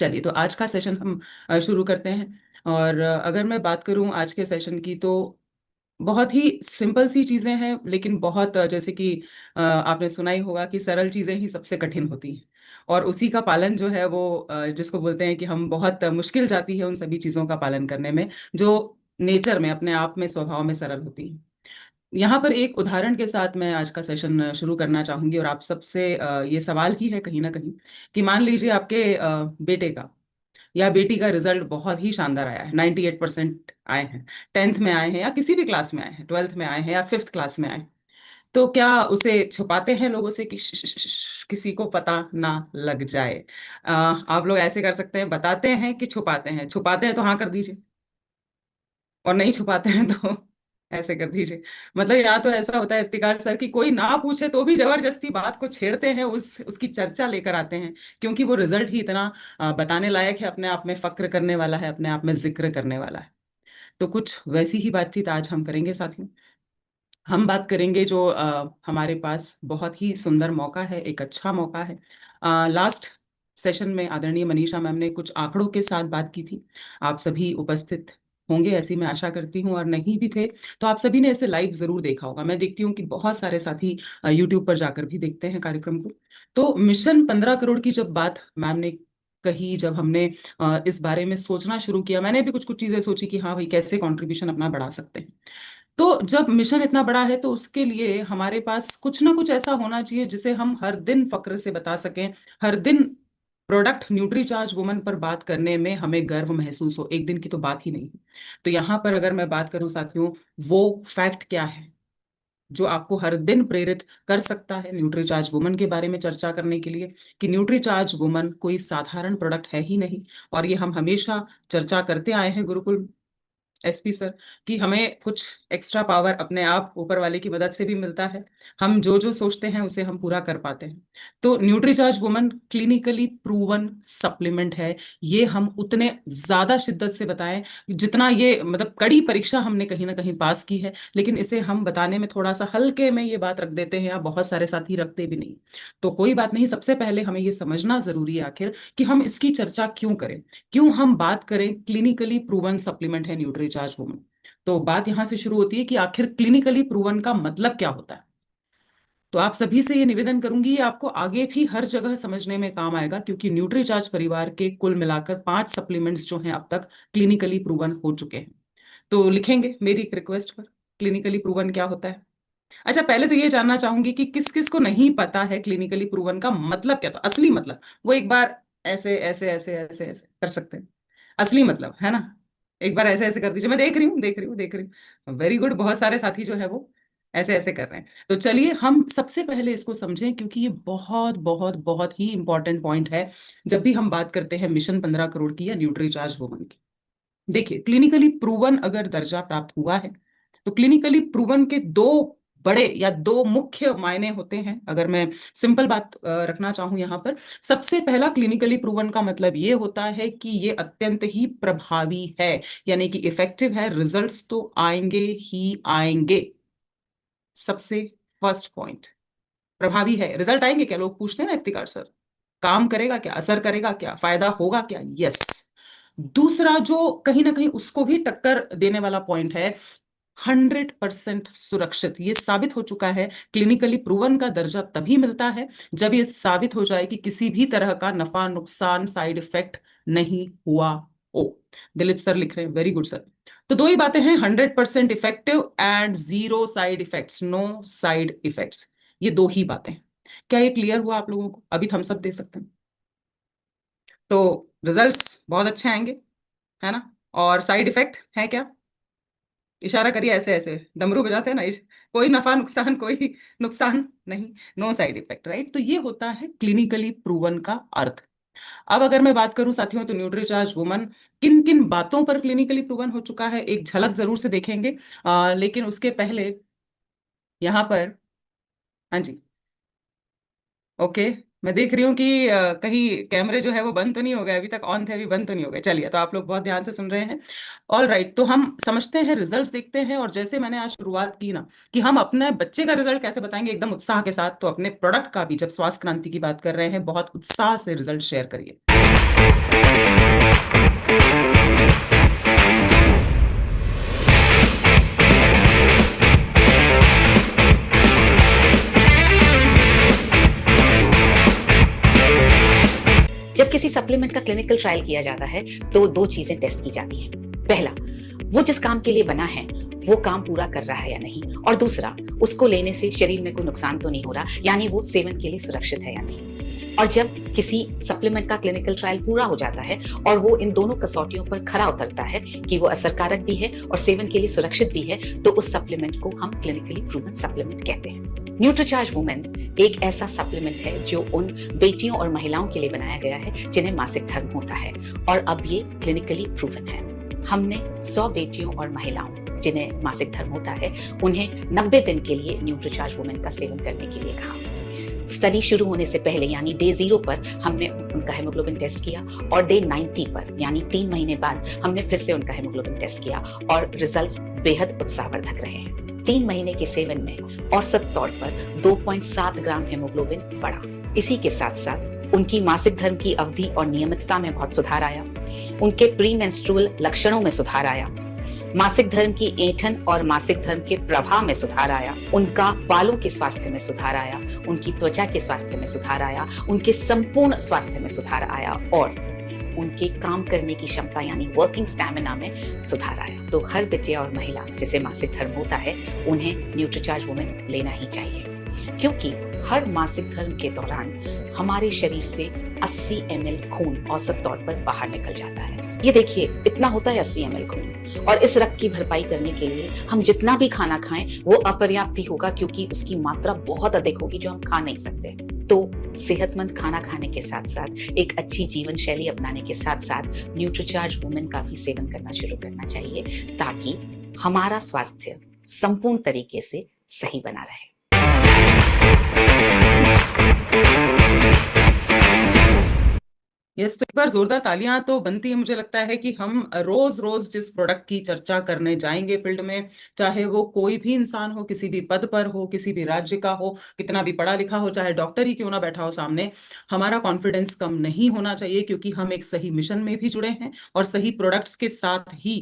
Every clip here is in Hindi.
चलिए, तो आज का सेशन हम शुरू करते हैं। और अगर मैं बात करूं आज के सेशन की, तो बहुत ही सिंपल सी चीजें हैं, लेकिन बहुत जैसे कि आपने सुना ही होगा कि सरल चीजें ही सबसे कठिन होती हैं। और उसी का पालन जो है वो जिसको बोलते हैं कि हम बहुत मुश्किल जाती है उन सभी चीजों का पालन करने में, जो नेचर में अपने आप में स्वभाव में सरल होती है। यहाँ पर एक उदाहरण के साथ मैं आज का सेशन शुरू करना चाहूंगी, और आप सबसे ये सवाल ही है कहीं ना कहीं कि मान लीजिए आपके बेटे का या बेटी का रिजल्ट बहुत ही शानदार आया है, 98% आए हैं, 10th में आए हैं या किसी भी क्लास में आए हैं, 12th में आए हैं या 5th क्लास में आए हैं। तो क्या उसे छुपाते हैं लोगों से कि किसी को पता ना लग जाए? आप लोग ऐसे कर सकते हैं, बताते हैं कि छुपाते हैं? छुपाते हैं तो हाँ कर दीजिए, और नहीं छुपाते हैं तो ऐसे कर दीजिए। मतलब यहाँ तो ऐसा होता है इफ्तिकार सर कि कोई ना पूछे तो भी जबरदस्ती बात को छेड़ते हैं, उसकी चर्चा लेकर आते हैं, क्योंकि वो रिजल्ट ही इतना बताने लायक है, अपने आप में फक्र करने वाला है, अपने आप में जिक्र करने वाला है। तो कुछ वैसी ही बातचीत आज हम करेंगे साथियों। हम बात करेंगे जो हमारे पास बहुत ही सुंदर मौका है, एक अच्छा मौका है। लास्ट सेशन में आदरणीय मनीषा मैम ने कुछ आंकड़ों के साथ बात की थी। आप सभी उपस्थित होंगे ऐसी मैं आशा करती हूँ, और नहीं भी थे तो आप सभी ने इसे लाइव जरूर देखा होगा। मैं देखती हूँ कि बहुत सारे साथी यूट्यूब पर जाकर भी देखते हैं कार्यक्रम को। तो मिशन 15 करोड़ की जब बात मैम ने कही, जब हमने इस बारे में सोचना शुरू किया, मैंने भी कुछ कुछ चीजें सोची कि हाँ भाई, कैसे कंट्रीब्यूशन अपना बढ़ा सकते हैं। तो जब मिशन इतना बड़ा है तो उसके लिए हमारे पास कुछ ना कुछ ऐसा होना चाहिए जिसे हम हर दिन फक्र से बता सकें, हर दिन प्रोडक्ट न्यूट्रीचार्ज वुमन पर बात करने में हमें गर्व महसूस हो। एक दिन की तो बात ही नहीं। तो यहाँ पर अगर मैं बात करूं साथियों, वो फैक्ट क्या है जो आपको हर दिन प्रेरित कर सकता है न्यूट्रीचार्ज वुमन के बारे में चर्चा करने के लिए, कि न्यूट्रीचार्ज वुमन कोई साधारण प्रोडक्ट है ही नहीं। और ये हम हमेशा चर्चा करते आए हैं गुरुकुल एसपी सर, कि हमें कुछ एक्स्ट्रा पावर अपने आप ऊपर वाले की मदद से भी मिलता है। हम जो जो सोचते हैं उसे हम पूरा कर पाते हैं। तो Nutricharge woman clinically proven supplement है। ये हम उतने ज्यादा शिद्दत से बताएं जितना ये, मतलब कड़ी परीक्षा हमने कहीं ना कहीं पास की है, लेकिन इसे हम बताने में थोड़ा सा हल्के में ये बात रख देते हैं, या बहुत सारे साथी रखते भी नहीं। तो कोई बात नहीं, सबसे पहले हमें ये समझना जरूरी है आखिर कि हम इसकी चर्चा क्यों करें, क्यों हम बात करें क्लिनिकली प्रूवन सप्लीमेंट है न्यूट्रीचार्ज वुमन। तो बात यहां से शुरू होती है कि आखिर क्लिनिकली प्रूवन का मतलब क्या होता है। तो आप सभी से ये निवेदन करूंगी, ये आपको आगे भी हर जगह समझने में काम आएगा, क्योंकि न्यूट्रीचार्ज परिवार के कुल मिलाकर 5 सप्लीमेंट्स जो हैं अब तक क्लिनिकली प्रूवन हो चुके हैं। तो लिखेंगे मेरी एक रिक्वेस्ट पर, क्लिनिकली प्रूवन क्या होता है। अच्छा, पहले तो ये जानना चाहूंगी कि किस किस को नहीं पता है क्लिनिकली प्रूवन का मतलब क्या था, असली मतलब। वो एक बार ऐसे ऐसे ऐसे ऐसे ऐसे कर सकते हैं, असली मतलब है ना। एक बार ऐसे ऐसे कर दीजिए, मैं देख रही हूँ देख रही हूँ देख रही हूँ, वेरी गुड। बहुत सारे साथी जो है वो ऐसे ऐसे कर रहे हैं। तो चलिए हम सबसे पहले इसको समझें, क्योंकि ये बहुत बहुत बहुत ही इंपॉर्टेंट पॉइंट है जब भी हम बात करते हैं मिशन 15 करोड़ की या न्यूट्रीचार्ज वुमन की। देखिए, क्लिनिकली प्रूवन अगर दर्जा प्राप्त हुआ है, तो क्लिनिकली प्रूवन के दो बड़े या दो मुख्य मायने होते हैं। अगर मैं सिंपल बात रखना चाहूं यहाँ पर, सबसे पहला क्लिनिकली प्रूवन का मतलब ये होता है कि ये अत्यंत ही प्रभावी है, यानी कि इफेक्टिव है, रिजल्ट्स तो आएंगे ही आएंगे। सबसे फर्स्ट पॉइंट, प्रभावी है, रिजल्ट आएंगे क्या, लोग पूछते हैं ना इफ्तिकार सर, काम करेगा क्या, असर करेगा क्या, फायदा होगा क्या? यस। दूसरा जो कहीं ना कहीं उसको भी टक्कर देने वाला पॉइंट है, 100% सुरक्षित। ये साबित हो चुका है, क्लिनिकली प्रूवन का दर्जा तभी मिलता है जब ये साबित हो जाए कि किसी भी तरह का नफा नुकसान साइड इफेक्ट नहीं हुआ हो। दिलीप सर लिख रहे हैं, वेरी गुड सर। तो दो ही बातें हैं, 100% effective and zero side effects, no side effects. ये दो ही बातें हैं। क्या ये क्लियर हुआ आप लोगों को? अभी थम्स अप दे सकते हैं। तो रिजल्ट्स बहुत अच्छे आएंगे, है ना। और साइड इफेक्ट है क्या? इशारा करिए ऐसे ऐसे, डमरू बजाते हैं ना, कोई नफा नुकसान, कोई नुकसान नहीं, नो साइड इफेक्ट, राइट। तो ये होता है क्लिनिकली प्रूवन का अर्थ। अब अगर मैं बात करूं साथियों, तो न्यूट्रीचार्ज वुमन किन किन बातों पर क्लिनिकली प्रूवन हो चुका है, एक झलक जरूर से देखेंगे। लेकिन उसके पहले यहाँ पर, हाँ जी, ओके, मैं देख रही हूँ कि कहीं कैमरे जो है वो बंद तो नहीं हो गए, अभी तक ऑन थे, अभी बंद तो नहीं हो गए। चलिए, तो आप लोग बहुत ध्यान से सुन रहे हैं। ऑल राइट, तो हम समझते हैं, रिजल्ट्स देखते हैं। और जैसे मैंने आज शुरुआत की ना, कि हम अपने बच्चे का रिजल्ट कैसे बताएंगे एकदम उत्साह के साथ, तो अपने प्रोडक्ट का भी, जब स्वास्थ्य क्रांति की बात कर रहे हैं, बहुत उत्साह से रिजल्ट शेयर करिए। जब किसी सप्लीमेंट का क्लिनिकल ट्रायल किया जाता है तो दो चीजें टेस्ट की जाती हैं। पहला, वो जिस काम के लिए बना है वो काम पूरा कर रहा है या नहीं, और दूसरा, उसको लेने से शरीर में कोई नुकसान तो नहीं हो रहा, यानी वो सेवन के लिए सुरक्षित है या नहीं। और जब किसी सप्लीमेंट का क्लिनिकल ट्रायल पूरा हो जाता है और वो इन दोनों कसौटियों पर खरा उतरता है कि वो असरकारक भी है और सेवन के लिए सुरक्षित भी है, तो उस सप्लीमेंट को हम क्लिनिकली प्रूवन सप्लीमेंट कहते हैं। न्यूट्रीचार्ज वुमेन एक ऐसा सप्लीमेंट है जो उन बेटियों और महिलाओं के लिए बनाया गया है जिन्हें मासिक धर्म होता है, और अब ये क्लिनिकली प्रूवन है। हमने 100 बेटियों और महिलाओं जिन्हें मासिक धर्म होता है उन्हें 90 दिन के लिए न्यूट्रीचार्ज वुमेन का सेवन करने के लिए कहा। स्टडी शुरू होने से पहले यानी डे 0 पर हमने उनका हेमोग्लोबिन टेस्ट किया, और डे 90 पर यानी 3 महीने बाद हमने फिर से उनका हेमोग्लोबिन टेस्ट किया, और रिजल्ट्स बेहद उत्साहवर्धक रहे हैं। 3 महीने के सेवन में औसत तौर पर 2.7 ग्राम हेमोग्लोबिन बढ़ा। इसी के साथ साथ उनकी मासिक धर्म की अवधि और नियमितता में बहुत सुधार आया, उनके प्री मेंस्ट्रुअल लक्षणों में सुधार आया, मासिक धर्म की ऐंठन और मासिक धर्म के प्रभाव में सुधार आया, उनका बालों के स्वास्थ्य में सुधार आया, उनकी त्वचा के स्वास्थ्य में सुधार आया, उनके संपूर्ण स्वास्थ्य में सुधार आया, और उनके काम करने की क्षमता यानी वर्किंग स्टैमिना में सुधार आया। तो हर बिटिया और महिला जिसे मासिक धर्म होता है उन्हें न्यूट्रीचार्ज वुमेन लेना ही चाहिए, क्योंकि हर मासिक धर्म के दौरान हमारे शरीर से 80 ml खून औसत तौर पर बाहर निकल जाता है। ये देखिए, इतना होता है 80 ml खून, और इस रक्त की भरपाई करने के लिए हम जितना भी खाना खाएं वो अपर्याप्त ही होगा, क्योंकि उसकी मात्रा बहुत अधिक होगी जो हम खा नहीं सकते। तो सेहतमंद खाना खाने के साथ साथ एक अच्छी जीवन शैली अपनाने के साथ साथ न्यूट्रीचार्ज वुमेन का भी सेवन करना शुरू करना चाहिए, ताकि हमारा स्वास्थ्य संपूर्ण तरीके से सही बना रहे। यस, तो एक बार जोरदार तालियां तो बनती है। मुझे लगता है कि हम रोज रोज जिस प्रोडक्ट की चर्चा करने जाएंगे फील्ड में, चाहे वो कोई भी इंसान हो, किसी भी पद पर हो, किसी भी राज्य का हो, कितना भी पढ़ा लिखा हो, चाहे डॉक्टर ही क्यों ना बैठा हो सामने, हमारा कॉन्फिडेंस कम नहीं होना चाहिए, क्योंकि हम एक सही मिशन में भी जुड़े हैं और सही प्रोडक्ट्स के साथ ही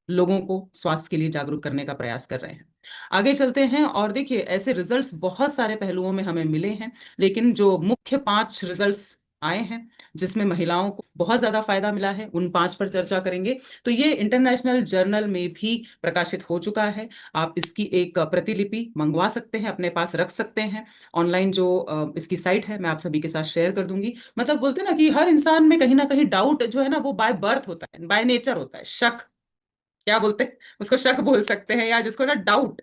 लोगों को स्वास्थ्य के लिए जागरूक करने का प्रयास कर रहे हैं। आगे चलते हैं और देखिए, ऐसे रिजल्ट्स बहुत सारे पहलुओं में हमें मिले हैं, लेकिन जो मुख्य 5 रिजल्ट्स आए हैं जिसमें महिलाओं को बहुत ज्यादा फायदा मिला है, उन 5 पर चर्चा करेंगे। तो ये इंटरनेशनल जर्नल में भी प्रकाशित हो चुका है। आप इसकी एक प्रतिलिपि मंगवा सकते हैं, अपने पास रख सकते हैं। ऑनलाइन जो इसकी साइट है मैं आप सभी के साथ शेयर कर दूंगी। मतलब बोलते हैं ना कि हर इंसान में कहीं ना कहीं डाउट जो है ना वो बाय बर्थ होता है, बाय नेचर होता है। शक, क्या बोलते हैं उसको, शक बोल सकते हैं, या जिसको ना डाउट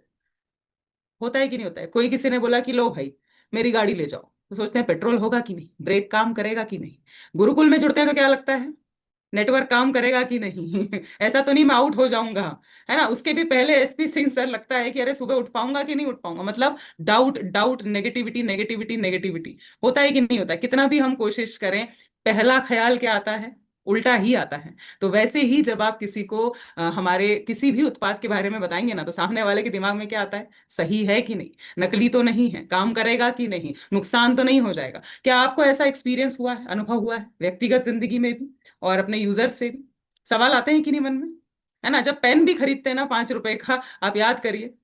होता है कि नहीं होता है। कोई किसी ने बोला कि लो भाई मेरी गाड़ी ले जाओ, तो सोचते हैं पेट्रोल होगा कि नहीं, ब्रेक काम करेगा कि नहीं। गुरुकुल में जुड़ते हैं तो क्या लगता है, नेटवर्क काम करेगा कि नहीं ऐसा तो नहीं मैं आउट हो जाऊंगा, है ना। उसके भी पहले एसपी सिंह सर लगता है कि अरे सुबह उठ पाऊंगा कि नहीं उठ पाऊंगा। मतलब doubt doubt, negativity negativity negativity, होता है कि नहीं होता है। कितना भी हम कोशिश करें, पहला ख्याल क्या आता है, उल्टा ही आता है। तो वैसे ही जब आप किसी को हमारे किसी भी उत्पाद के बारे में बताएंगे ना, तो सामने वाले के दिमाग में क्या आता है, सही है कि नहीं, नकली तो नहीं है, काम करेगा कि नहीं, नुकसान तो नहीं हो जाएगा। क्या आपको ऐसा एक्सपीरियंस हुआ है, अनुभव हुआ है व्यक्तिगत जिंदगी में भी और अपने यूजर से भी? सवाल आते हैं कि नहीं मन में, है ना। जब पेन भी खरीदते हैं ना 5 रुपए का, आप याद करिए,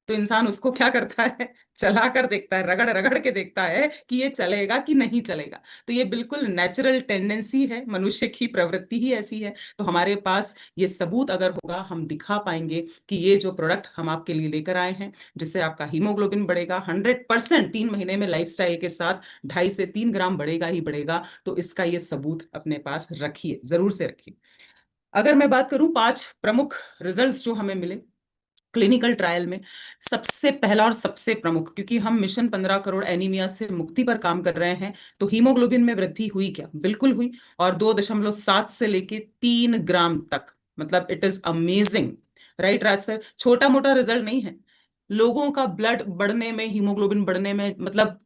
तो इंसान उसको क्या करता है, चला कर देखता है, रगड़ रगड़ के देखता है कि ये चलेगा कि नहीं चलेगा। तो ये बिल्कुल नेचुरल टेंडेंसी है, मनुष्य की प्रवृत्ति ही ऐसी है। तो हमारे पास ये सबूत अगर होगा, हम दिखा पाएंगे कि ये जो प्रोडक्ट हम आपके लिए लेकर आए हैं, जिससे आपका हीमोग्लोबिन बढ़ेगा 100%, 3 महीने में लाइफस्टाइल के साथ 2.5 से 3 ग्राम बढ़ेगा ही बढ़ेगा। तो इसका ये सबूत अपने पास रखिए, जरूर से रखिए। अगर मैं बात करूं 5 प्रमुख रिजल्ट्स जो हमें मिले क्लिनिकल ट्रायल में, सबसे पहला और सबसे प्रमुख, क्योंकि हम मिशन 15 करोड़ एनीमिया से मुक्ति पर काम कर रहे हैं, तो हीमोग्लोबिन में वृद्धि हुई क्या, बिल्कुल हुई। और 2.7 से लेके 3 ग्राम तक, मतलब it is amazing, right Raj sir. छोटा मोटा रिजल्ट नहीं है। लोगों का ब्लड बढ़ने में, हीमोग्लोबिन बढ़ने में, मतलब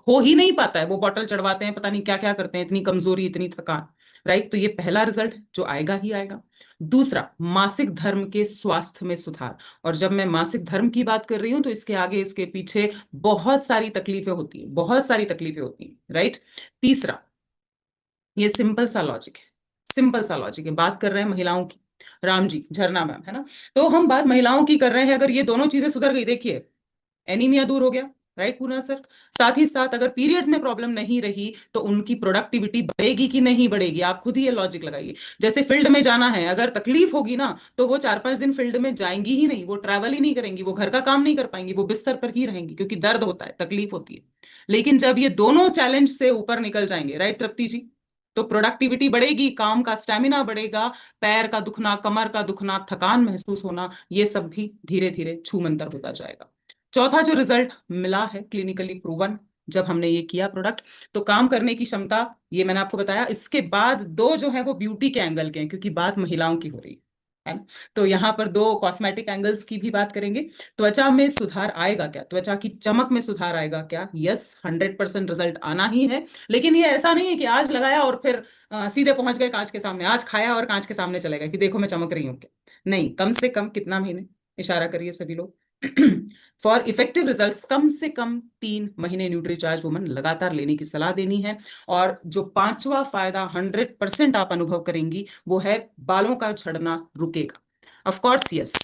हो ही नहीं पाता है। वो बॉटल चढ़वाते हैं, पता नहीं क्या क्या करते हैं, इतनी कमजोरी, इतनी थकान, राइट। तो ये पहला रिजल्ट जो आएगा ही आएगा। दूसरा, मासिक धर्म के स्वास्थ्य में सुधार। और जब मैं मासिक धर्म की बात कर रही हूं तो इसके आगे इसके पीछे बहुत सारी तकलीफें होती हैं, बहुत सारी तकलीफें होती हैं, राइट। तीसरा, ये सिंपल सा लॉजिक है, सिंपल सा लॉजिक है। बात कर रहे हैं महिलाओं की, राम जी, झरना मैम, है ना? तो हम बात महिलाओं की कर रहे हैं। अगर ये दोनों चीजें सुधर गई, देखिए एनीमिया दूर हो गया, राइट पूना सर। साथ ही साथ अगर पीरियड्स में प्रॉब्लम नहीं रही तो उनकी प्रोडक्टिविटी बढ़ेगी कि नहीं बढ़ेगी? आप खुद ही ये लॉजिक लगाइए। जैसे फील्ड में जाना है, अगर तकलीफ होगी ना तो वो 4-5 दिन फील्ड में जाएंगी ही नहीं, वो ट्रैवल ही नहीं करेंगी, वो घर का काम नहीं कर पाएंगी, वो बिस्तर पर ही रहेंगी, क्योंकि दर्द होता है, तकलीफ होती है। लेकिन जब ये दोनों चैलेंज से ऊपर निकल जाएंगे, राइट तृप्ति जी, तो प्रोडक्टिविटी बढ़ेगी, काम का स्टेमिना बढ़ेगा, पैर का दुखना, कमर का दुखना, थकान महसूस होना, ये सब भी धीरे धीरे छूमंतर होता जाएगा। चौथा जो रिजल्ट मिला है, क्लिनिकली प्रूवन, जब हमने ये किया प्रोडक्ट, तो काम करने की क्षमता, ये मैंने आपको बताया। इसके बाद दो जो है वो ब्यूटी के एंगल के हैं, क्योंकि बात महिलाओं की हो रही है ना? तो यहाँ पर दो कॉस्मेटिक एंगल्स की भी बात करेंगे। त्वचा में सुधार आएगा क्या? त्वचा की चमक में सुधार आएगा क्या? यस, 100% रिजल्ट आना ही है। लेकिन ये ऐसा नहीं है कि आज लगाया और फिर सीधे पहुंच गए कांच के सामने, आज खाया और कांच के सामने चलेगा कि देखो मैं चमक रही हूँ क्या। नहीं, कम से कम कितना महीने, इशारा करिए सभी लोग। फॉर इफेक्टिव रिजल्ट्स कम से कम 3 महीने न्यूट्रीचार्ज वुमन लगातार लेने की सलाह देनी है। और जो पांचवा फायदा 100% आप अनुभव करेंगी वो है बालों का झड़ना रुकेगा। Of course yes.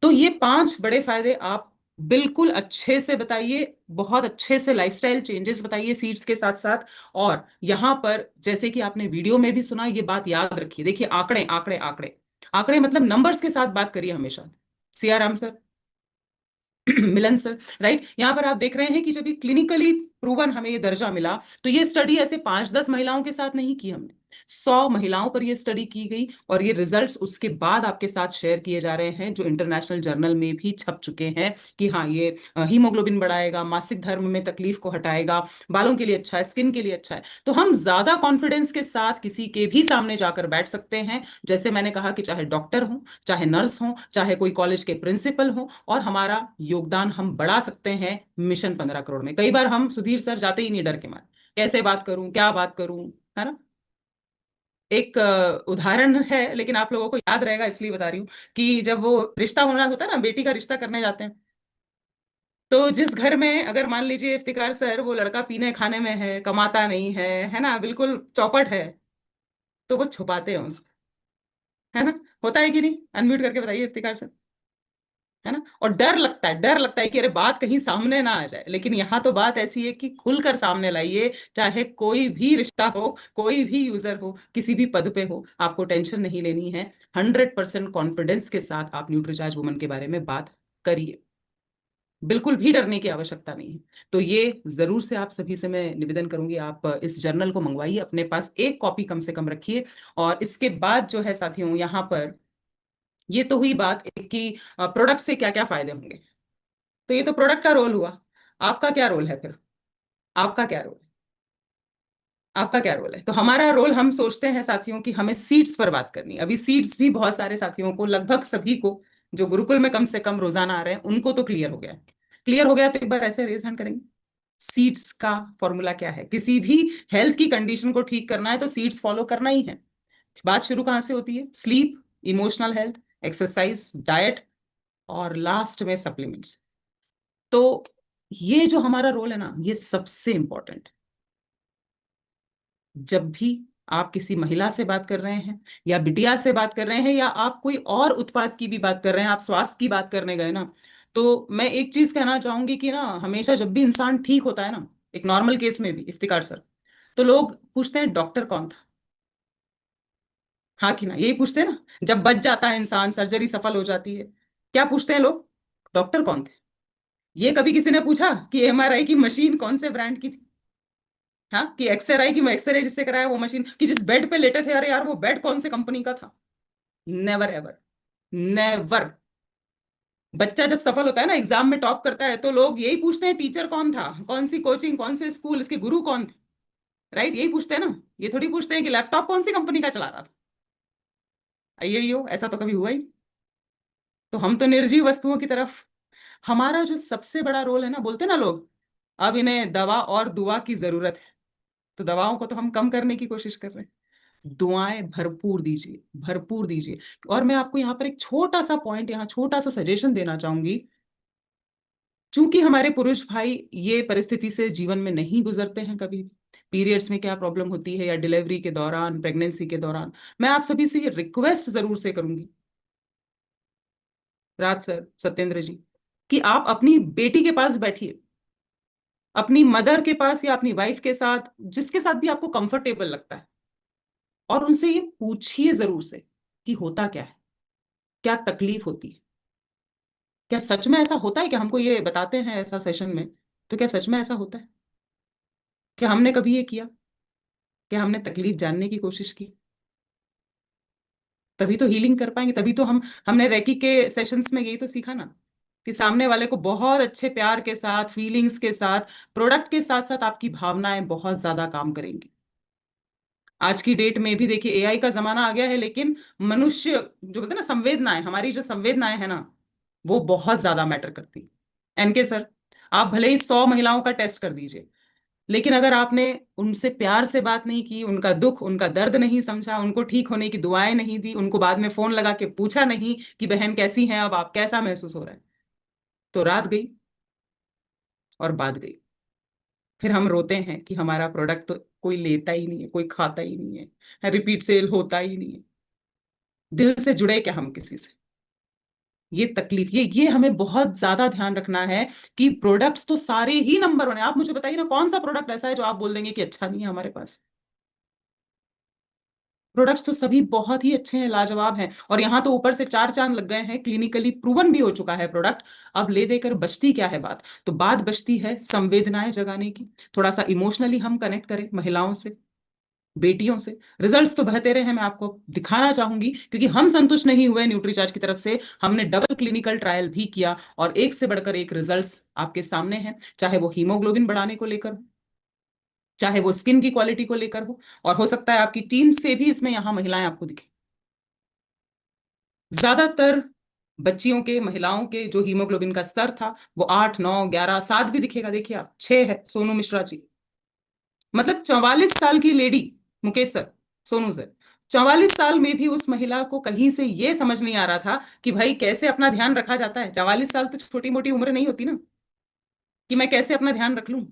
तो ये 5 बड़े फायदे आप बिल्कुल अच्छे से बताइए, बहुत अच्छे से लाइफस्टाइल चेंजेस बताइए सीड्स के साथ साथ। और यहां पर जैसे कि आपने वीडियो में भी सुना, ये बात याद रखिए। देखिए आंकड़े आंकड़े आंकड़े आंकड़े, मतलब नंबर्स के साथ बात करिए हमेशा। सियाराम सर, मिलन सर, राइट। यहां पर आप देख रहे हैं कि जब ये क्लिनिकली प्रूवन हमें ये दर्जा मिला, तो ये स्टडी ऐसे 5-10 महिलाओं के साथ नहीं की हमने, 100 महिलाओं पर ये स्टडी की गई। और ये रिजल्ट्स उसके बाद आपके साथ शेयर किए जा रहे हैं, जो इंटरनेशनल जर्नल में भी छप चुके हैं कि हाँ ये हीमोग्लोबिन बढ़ाएगा, मासिक धर्म में तकलीफ को हटाएगा, बालों के लिए अच्छा है, स्किन के लिए अच्छा है। तो हम ज्यादा कॉन्फिडेंस के साथ किसी के भी सामने जाकर बैठ सकते हैं। जैसे मैंने कहा कि चाहे डॉक्टर हो, चाहे नर्स हो, चाहे कोई कॉलेज के प्रिंसिपल हो, और हमारा योगदान हम बढ़ा सकते हैं मिशन 15 करोड़ में। कई बार हम सुधीर सर जाते ही नहीं, डर के मारे, कैसे बात करूं, क्या बात करूं, है ना? एक उदाहरण है, लेकिन आप लोगों को याद रहेगा इसलिए बता रही हूँ कि जब वो रिश्ता होना होता है ना, बेटी का रिश्ता करने जाते हैं, तो जिस घर में अगर मान लीजिए इफ्तिकार सर, वो लड़का पीने खाने में है, कमाता नहीं है ना, बिल्कुल चौपट है, तो वो छुपाते हैं उसको, है ना? होता है कि नहीं? अनम्यूट करके बताइए इफ्तिकार सर, है ना? और डर लगता है, डर लगता है कि अरे बात कहीं सामने ना आ जाए। लेकिन यहाँ तो बात ऐसी है कि खुलकर सामने लाइए, चाहे कोई भी रिश्ता हो, कोई भी यूजर हो, किसी भी पद पे हो, आपको टेंशन नहीं लेनी है। 100% कॉन्फिडेंस के साथ आप न्यूट्रीचार्ज वुमन के बारे में बात करिए, बिल्कुल भी डरने की आवश्यकता नहीं है। तो ये जरूर से आप सभी से मैं निवेदन करूंगी, आप इस जर्नल को मंगवाइए, अपने पास एक कॉपी कम से कम रखिए। और इसके बाद जो है साथियों, यहाँ पर ये तो हुई बात एक कि प्रोडक्ट से क्या क्या फायदे होंगे। तो ये तो प्रोडक्ट का रोल हुआ। आपका क्या रोल है फिर? आपका क्या रोल है? आपका क्या रोल है? तो हमारा रोल, हम सोचते हैं साथियों कि हमें सीड्स पर बात करनी है। अभी सीड्स भी बहुत सारे साथियों को, लगभग सभी को, जो गुरुकुल में कम से कम रोजाना आ रहे हैं, उनको तो क्लियर हो गया है। क्लियर हो गया तो एक बार ऐसे रेज हैंड करेंगे। सीड्स का फॉर्मूला क्या है? किसी भी हेल्थ की कंडीशन को ठीक करना है तो सीड्स फॉलो करना ही है। बात शुरू कहाँ से होती है? Sleep, emotional health, exercise, diet, और लास्ट में सप्लीमेंट्स। तो ये जो हमारा रोल है ना, ये सबसे इंपॉर्टेंट। जब भी आप किसी महिला से बात कर रहे हैं, या बिटिया से बात कर रहे हैं, या आप कोई और उत्पाद की भी बात कर रहे हैं, आप स्वास्थ्य की बात करने गए ना, तो मैं एक चीज कहना चाहूंगी कि ना, हमेशा जब भी इंसान ठीक होता है ना, एक नॉर्मल केस में भी इफ्तिकार सर, तो लोग पूछते हैं डॉक्टर कौन था? हाँ कि ना? यही पूछते हैं ना, जब बच जाता है इंसान, सर्जरी सफल हो जाती है, क्या पूछते हैं लोग? डॉक्टर कौन थे? ये कभी किसी ने पूछा कि एमआरआई की मशीन कौन से ब्रांड की थी? हाँ, कि एक्सरे की, एक्सरे जिससे कराया वो मशीन, कि जिस बेड पे लेटे थे, अरे यार वो बेड कौन से कंपनी का था? Never ever, never. बच्चा जब सफल होता है ना, एग्जाम में टॉप करता है, तो लोग यही पूछते हैं टीचर कौन था, कौन सी कोचिंग, कौन से स्कूल, इसके गुरु कौन थे, राइट? यही पूछते हैं ना। ये थोड़ी पूछते हैं कि लैपटॉप कौन सी कंपनी का चला रहा था। यही हो, ऐसा तो कभी हुआ ही नहीं। तो हम तो निर्जीव वस्तुओं की तरफ, हमारा जो सबसे बड़ा रोल है ना, बोलते ना लोग, अब इन्हें दवा और दुआ की जरूरत है, तो दवाओं को तो हम कम करने की कोशिश कर रहे हैं। दुआएं भरपूर दीजिए, भरपूर दीजिए। और मैं आपको यहाँ पर एक छोटा सा पॉइंट, यहाँ छोटा सा सजेशन देना चाहूंगी। चूंकि हमारे पुरुष भाई ये परिस्थिति से जीवन में नहीं गुजरते हैं कभी भी, पीरियड्स में क्या प्रॉब्लम होती है या डिलीवरी के दौरान, प्रेगनेंसी के दौरान, मैं आप सभी से ये रिक्वेस्ट जरूर से करूंगी, राज सर, सत्येंद्र जी, कि आप अपनी बेटी के पास बैठिए, अपनी मदर के पास या अपनी वाइफ के साथ, जिसके साथ भी आपको कंफर्टेबल लगता है, और उनसे ये पूछिए जरूर से कि होता क्या है, क्या तकलीफ होती है, क्या सच में ऐसा होता है, क्या हमको ये बताते हैं ऐसा सेशन में, तो क्या सच में ऐसा होता है, क्या हमने कभी ये किया, क्या हमने तकलीफ जानने की कोशिश की, तभी तो हीलिंग कर पाएंगे, तभी तो हमने रेकी के सेशंस में यही तो सीखा ना, कि सामने वाले को बहुत अच्छे प्यार के साथ, फीलिंग्स के साथ, प्रोडक्ट के साथ साथ आपकी भावनाएं बहुत ज्यादा काम करेंगी। आज की डेट में भी देखिए एआई का जमाना आ गया है, लेकिन मनुष्य जो बोलते हैं ना संवेदनाएं, हमारी जो संवेदनाएं है ना, वो बहुत ज्यादा मैटर करती है। एनके सर, आप भले ही 100 महिलाओं का टेस्ट कर दीजिए, लेकिन अगर आपने उनसे प्यार से बात नहीं की, उनका दुख, उनका दर्द नहीं समझा, उनको ठीक होने की दुआएं नहीं दी, उनको बाद में फोन लगा के पूछा नहीं कि बहन कैसी हैं, अब आप कैसा महसूस हो रहा है, तो रात गई और बात गई। फिर हम रोते हैं कि हमारा प्रोडक्ट तो कोई लेता ही नहीं है, कोई खाता ही नहीं है, रिपीट सेल होता ही नहीं है। दिल से जुड़े क्या हम किसी से? ये तकलीफ, ये हमें बहुत ज्यादा ध्यान रखना है कि प्रोडक्ट्स तो सारे ही नंबर वन है। आप मुझे बताइए ना, कौन सा प्रोडक्ट ऐसा है जो आप बोल देंगे कि अच्छा नहीं है हमारे पास? प्रोडक्ट्स तो सभी बहुत ही अच्छे हैं, लाजवाब हैं, और यहाँ तो ऊपर से 4 चांद लग गए हैं, क्लिनिकली प्रूवन भी हो चुका है प्रोडक्ट। अब ले देकर बचती क्या है बात? तो बात बचती है संवेदनाएं जगाने की, थोड़ा सा इमोशनली हम कनेक्ट करें महिलाओं से, बेटियों से। रिजल्ट्स तो बहतेरे हैं, मैं आपको दिखाना चाहूंगी, क्योंकि हम संतुष्ट नहीं हुए न्यूट्रीचार्ज की तरफ से, हमने डबल क्लिनिकल ट्रायल भी किया, और एक से बढ़कर एक रिजल्ट्स आपके सामने हैं, चाहे वो हीमोग्लोबिन बढ़ाने को लेकर, चाहे वो स्किन की क्वालिटी को लेकर हो, और हो सकता है आपकी टीम से भी इसमें यहाँ महिलाएं आपको दिखे। ज्यादातर बच्चियों के, महिलाओं के जो हीमोग्लोबिन का स्तर था वो 8, 9, 11, 7 भी दिखेगा, देखिए आप 6 है सोनू मिश्रा जी, मतलब 44 साल की lady, Mukesh sir, Sonu sir, 44 साल में भी उस महिला को कहीं से ये समझ नहीं आ रहा था कि भाई कैसे अपना ध्यान रखा जाता है। 44 साल तो छोटी मोटी उम्र नहीं होती ना, कि मैं कैसे अपना ध्यान रख लूं।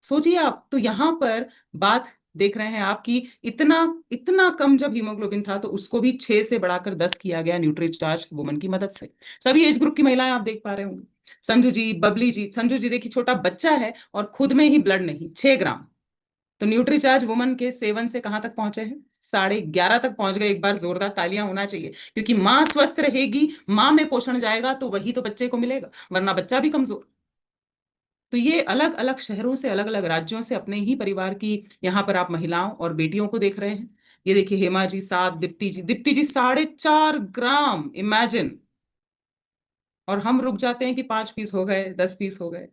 सोचिए आप, तो यहाँ पर बात देख रहे हैं आप कि इतना इतना कम जब हीमोग्लोबिन था, तो उसको भी 6 से बढ़ाकर 10 किया गया न्यूट्रीचार्ज वुमन की मदद से। सभी एज ग्रुप की महिलाएं आप देख पा रहे होंगे, संजू जी, बबली जी, संजू जी देखिए छोटा बच्चा है और खुद में ही ब्लड नहीं, 6 ग्राम। तो न्यूट्रीचार्ज वुमन के सेवन से कहाँ तक पहुंचे हैं? 11.5 तक पहुंच गए। एक बार जोरदार तालियां होना चाहिए, क्योंकि माँ स्वस्थ रहेगी, माँ में पोषण जाएगा, तो वही तो बच्चे को मिलेगा, वरना बच्चा भी कमजोर। तो ये अलग अलग शहरों से, अलग अलग राज्यों से, अपने ही परिवार की यहाँ पर आप महिलाओं और बेटियों को देख रहे हैं। ये देखिए हेमा जी 7, दीप्ति जी 4.5 ग्राम, इमेजिन। और हम रुक जाते हैं कि 5 पीस हो गए, 10 पीस हो गए।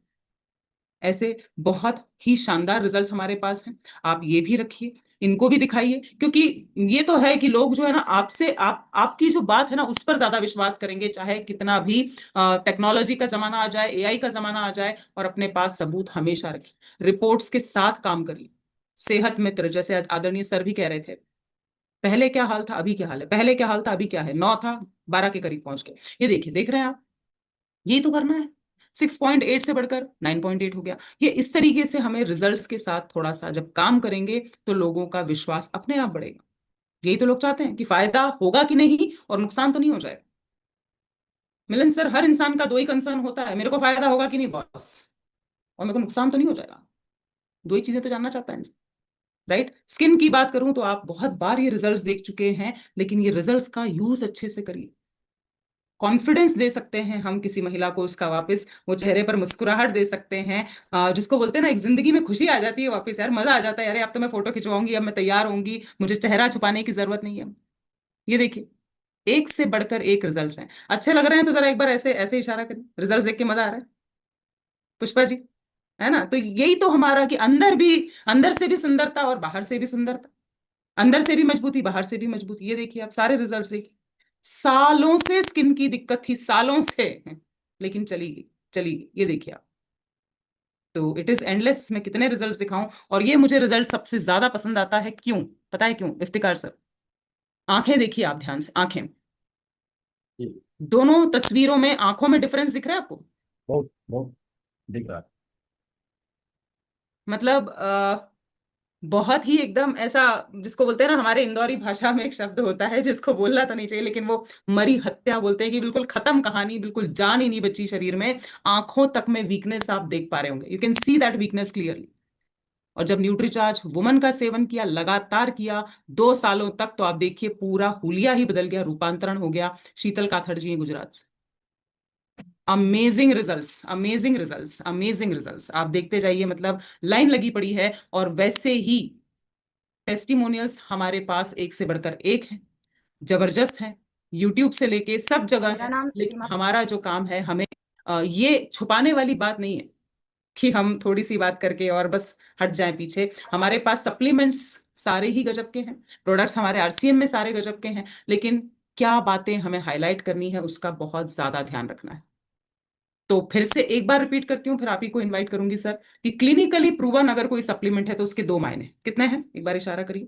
ऐसे बहुत ही शानदार रिजल्ट्स हमारे पास हैं। आप ये भी रखिए, इनको भी दिखाइए, क्योंकि ये तो है कि लोग जो है ना, आपसे आपकी जो बात है ना उस पर ज्यादा विश्वास करेंगे, चाहे कितना भी टेक्नोलॉजी का जमाना आ जाए, एआई का जमाना आ जाए, और अपने पास सबूत हमेशा रखिए, रिपोर्ट्स के साथ काम करिए। सेहत मित्र, जैसे आदरणीय सर भी कह रहे थे, पहले क्या हाल था अभी क्या हाल है, पहले क्या हाल था अभी क्या है, 9 था 12 के करीब पहुंच गए। ये देखिए, देख रहे हैं आप, यही तो करना है। 6.8 से बढ़कर 9.8 हो गया। ये इस तरीके से हमें रिजल्ट्स के साथ थोड़ा सा जब काम करेंगे, तो लोगों का विश्वास अपने आप बढ़ेगा। यही तो लोग चाहते हैं कि फायदा होगा कि नहीं, और नुकसान तो नहीं हो जाएगा। मिलन सर, हर इंसान का दो ही कंसर्न होता है, मेरे को फायदा होगा कि नहीं बॉस, और मेरे को नुकसान तो नहीं हो जाएगा। दो ही चीजें तो जानना चाहता है इंसान, राइट? स्किन की बात करूं तो आप बहुत बार ये रिजल्ट्स देख चुके हैं, लेकिन ये रिजल्ट्स का यूज अच्छे से करिए। कॉन्फिडेंस दे सकते हैं हम किसी महिला को, उसका वापस वो चेहरे पर मुस्कुराहट दे सकते हैं, जिसको बोलते हैं ना, एक जिंदगी में खुशी आ जाती है वापस, यार मजा आ जाता है, अरे अब तो मैं फोटो खिंचवाऊंगी, अब मैं तैयार होंगी, मुझे चेहरा छुपाने की जरूरत नहीं है। ये देखिए, एक से बढ़कर एक रिजल्ट्स हैं। अच्छे लग रहे हैं तो जरा एक बार ऐसे ऐसे इशारा करें, रिजल्ट देख के मजा आ रहा है, पुष्पा जी, है ना? तो यही तो हमारा, कि अंदर से भी सुंदरता और बाहर से भी सुंदरता, अंदर से भी मजबूती, बाहर से भी मजबूती। ये देखिए आप सारे रिजल्ट्स देखिए, सालों से स्किन की दिक्कत थी, सालों से, लेकिन चली गई, चली गई। ये देखिए आप, तो इट इज एंडलेस, मैं कितने रिजल्ट्स दिखाऊं। और ये मुझे रिजल्ट सबसे ज्यादा पसंद आता है, क्यों पता है क्यों इफ्तिकार सर? आंखें देखिए आप ध्यान से, आंखें, जी, दोनों तस्वीरों में आंखों में डिफरेंस दिख रहा है आपको? बहुत बहुत दिख रहा है। मतलब बहुत ही एकदम ऐसा, जिसको बोलते हैं ना, हमारे इंदौरी भाषा में एक शब्द होता है जिसको बोलना तो नहीं चाहिए, लेकिन वो मरी हत्या बोलते हैं, कि बिल्कुल खत्म कहानी, बिल्कुल जान ही नहीं बची शरीर में, आंखों तक में वीकनेस आप देख पा रहे होंगे, you can see that weakness clearly. और जब न्यूट्रीचार्ज वुमन का सेवन किया, लगातार किया 2 सालों तक, तो आप देखिए पूरा हुलिया ही बदल गया, रूपांतरण हो गया। शीतल काथड़ जी हैं गुजरात से। Amazing results, amazing results, amazing results, आप देखते जाइए, मतलब लाइन लगी पड़ी है। और वैसे ही टेस्टिमोनियल्स हमारे पास एक से बढ़कर एक है, जबरदस्त है, यूट्यूब से लेके सब जगह मेरा है। नाम लेकिन सीमा। हमारा जो काम है, हमें ये छुपाने वाली बात नहीं है कि हम थोड़ी सी बात करके और बस हट जाएं पीछे। हमारे पास सप्लीमेंट्स सारे ही गजब के हैं, प्रोडक्ट्स हमारे आरसीएम में सारे गजब के हैं, लेकिन क्या बातें हमें हाईलाइट करनी है उसका बहुत ज्यादा ध्यान रखना है। तो फिर से एक बार रिपीट करती हूँ, फिर आप ही को इनवाइट करूंगी सर, कि क्लिनिकली प्रूवन अगर कोई सप्लीमेंट है तो उसके 2 मायने कितने हैं, एक बार इशारा करिए।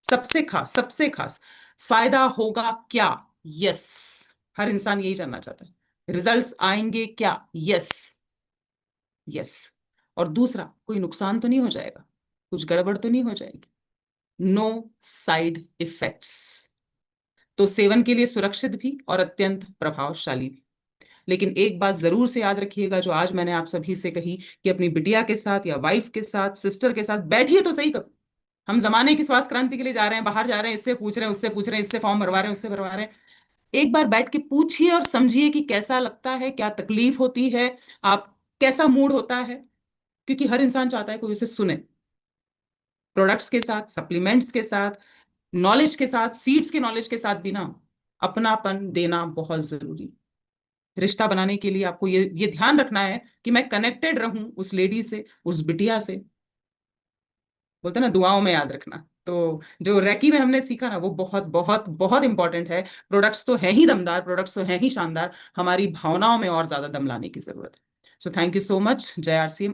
सबसे खास फायदा होगा क्या? यस, हर इंसान यही जानना चाहता है। रिजल्ट्स आएंगे क्या? Yes, yes. और दूसरा, कोई नुकसान तो नहीं हो जाएगा, कुछ गड़बड़ तो नहीं हो जाएगी, नो साइड इफेक्ट्स। तो सेवन के लिए सुरक्षित भी और अत्यंत प्रभावशाली भी। लेकिन एक बात जरूर से याद रखिएगा, जो आज मैंने आप सभी से कही, कि अपनी बिटिया के साथ या वाइफ के साथ, सिस्टर के साथ बैठिए तो सही कब। हम जमाने की स्वास्थ्य क्रांति के लिए जा रहे हैं, बाहर जा रहे हैं, इससे पूछ रहे हैं, उससे पूछ रहे हैं, इससे फॉर्म भरवा रहे हैं, उससे भरवा रहे हैं। एक बार बैठ के पूछिए और समझिए कि कैसा लगता है, क्या तकलीफ होती है, आप कैसा मूड होता है, क्योंकि हर इंसान चाहता है कोई उसे सुने। प्रोडक्ट्स के साथ, सप्लीमेंट्स के साथ, नॉलेज के साथ, सीड्स के नॉलेज के साथ भी ना, अपनापन देना बहुत जरूरी। रिश्ता बनाने के लिए आपको ये ध्यान रखना है कि मैं कनेक्टेड रहूं उस लेडी से, उस बिटिया से। बोलते हैं ना, दुआओं में याद रखना। तो जो रैकी में हमने सीखा ना, वो बहुत बहुत बहुत इंपॉर्टेंट है। प्रोडक्ट्स तो हैं ही दमदार, प्रोडक्ट्स तो हैं ही शानदार, हमारी भावनाओं में और ज्यादा दम लाने की जरूरत है। So thank you so much. जय आरसीएम।